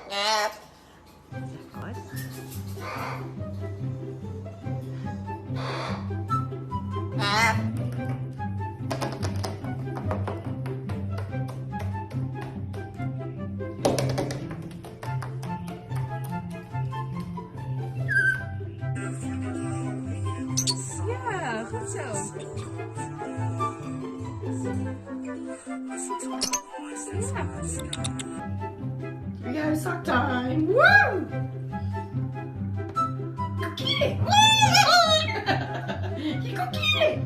Ja, goed zo. Yeah, sock time. Woo! Go get it. You go get it.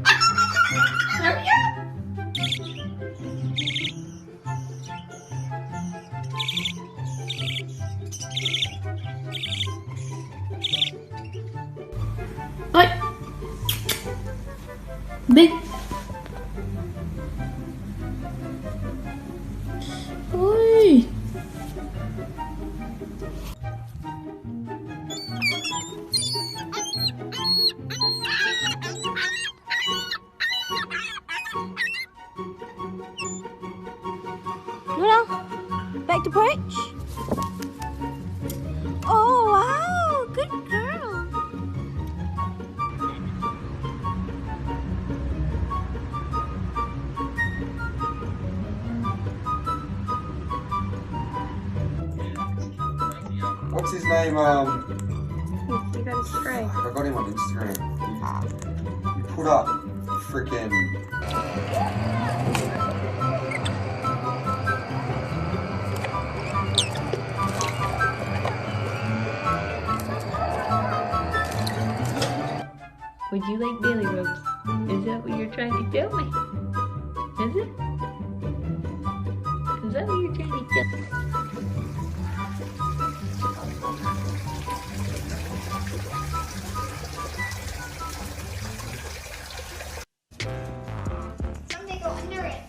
Hurry up. Oi. Big. Oi. Luna, back to perch. Oh, wow, good girl. What's his name? You got a stray. I got him on Instagram. You put up freaking. Would you like belly rubs? Is that what you're trying to tell me? Is it? Is that what you're trying to tell me? Someday go under it.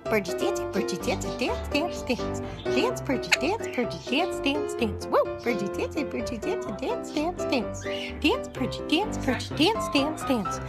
Birdie dance, birdie dance, dance, dance, dance. Dance, birdie dance, dance, dance. Woo! Birdie dance, dance, dance, dance, dance. Dance, birdie dance, dance, dance.